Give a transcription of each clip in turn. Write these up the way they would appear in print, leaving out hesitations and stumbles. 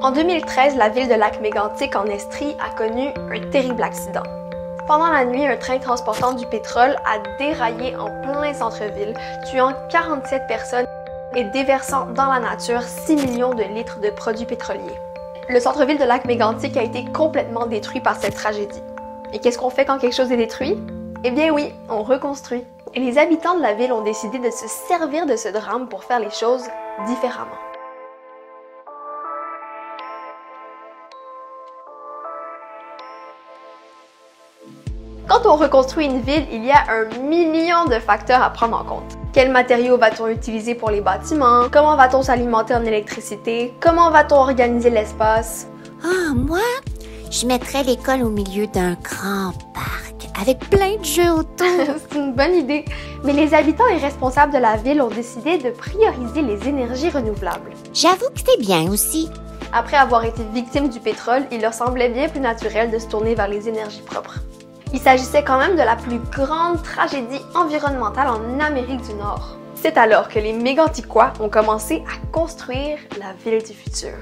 En 2013, la ville de Lac-Mégantic en Estrie a connu un terrible accident. Pendant la nuit, un train transportant du pétrole a déraillé en plein centre-ville, tuant 47 personnes et déversant dans la nature 6 millions de litres de produits pétroliers. Le centre-ville de Lac-Mégantic a été complètement détruit par cette tragédie. Et qu'est-ce qu'on fait quand quelque chose est détruit? Eh bien oui, on reconstruit. Et les habitants de la ville ont décidé de se servir de ce drame pour faire les choses différemment. Quand on reconstruit une ville, il y a 1 million de facteurs à prendre en compte. Quels matériaux va-t-on utiliser pour les bâtiments? Comment va-t-on s'alimenter en électricité? Comment va-t-on organiser l'espace? Ah, moi, je mettrais l'école au milieu d'un grand parc avec plein de jeux autour. C'est une bonne idée. Mais les habitants et responsables de la ville ont décidé de prioriser les énergies renouvelables. J'avoue que c'est bien aussi. Après avoir été victimes du pétrole, il leur semblait bien plus naturel de se tourner vers les énergies propres. Il s'agissait quand même de la plus grande tragédie environnementale en Amérique du Nord. C'est alors que les Méganticois ont commencé à construire la ville du futur.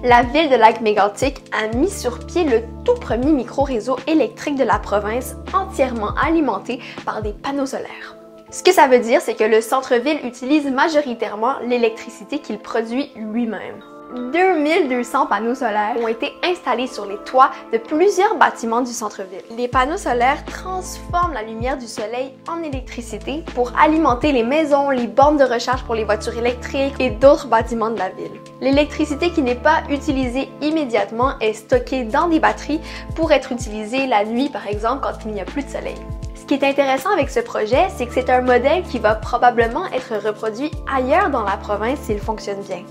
La ville de Lac-Mégantic a mis sur pied le tout premier micro-réseau électrique de la province, entièrement alimenté par des panneaux solaires. Ce que ça veut dire, c'est que le centre-ville utilise majoritairement l'électricité qu'il produit lui-même. 2200 panneaux solaires ont été installés sur les toits de plusieurs bâtiments du centre-ville. Les panneaux solaires transforment la lumière du soleil en électricité pour alimenter les maisons, les bornes de recharge pour les voitures électriques et d'autres bâtiments de la ville. L'électricité qui n'est pas utilisée immédiatement est stockée dans des batteries pour être utilisée la nuit, par exemple, quand il n'y a plus de soleil. Ce qui est intéressant avec ce projet, c'est que c'est un modèle qui va probablement être reproduit ailleurs dans la province s'il fonctionne bien.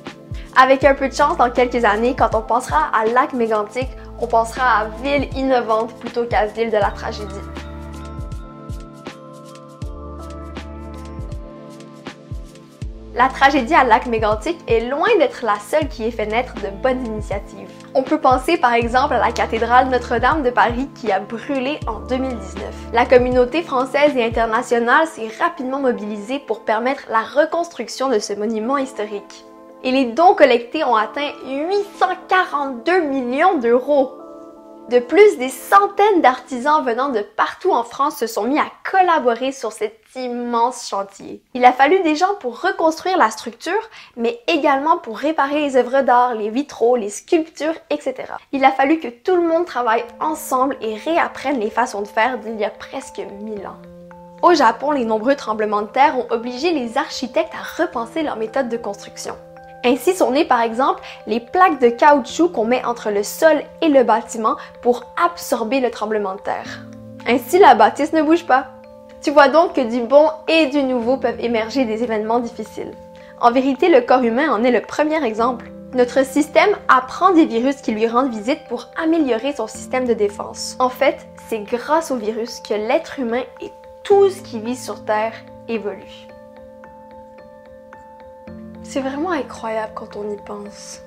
Avec un peu de chance, dans quelques années, quand on pensera à Lac-Mégantic, on pensera à ville innovante plutôt qu'à ville de la tragédie. La tragédie à Lac-Mégantic est loin d'être la seule qui ait fait naître de bonnes initiatives. On peut penser par exemple à la cathédrale Notre-Dame de Paris qui a brûlé en 2019. La communauté française et internationale s'est rapidement mobilisée pour permettre la reconstruction de ce monument historique. Et les dons collectés ont atteint 842 millions d'euros. De plus, des centaines d'artisans venant de partout en France se sont mis à collaborer sur cet immense chantier. Il a fallu des gens pour reconstruire la structure, mais également pour réparer les œuvres d'art, les vitraux, les sculptures, etc. Il a fallu que tout le monde travaille ensemble et réapprenne les façons de faire d'il y a presque 1000 ans. Au Japon, les nombreux tremblements de terre ont obligé les architectes à repenser leur méthode de construction. Ainsi sont nées par exemple les plaques de caoutchouc qu'on met entre le sol et le bâtiment pour absorber le tremblement de terre. Ainsi, la bâtisse ne bouge pas. Tu vois donc que du bon et du nouveau peuvent émerger des événements difficiles. En vérité, le corps humain en est le premier exemple. Notre système apprend des virus qui lui rendent visite pour améliorer son système de défense. En fait, c'est grâce aux virus que l'être humain et tout ce qui vit sur Terre évolue. C'est vraiment incroyable quand on y pense.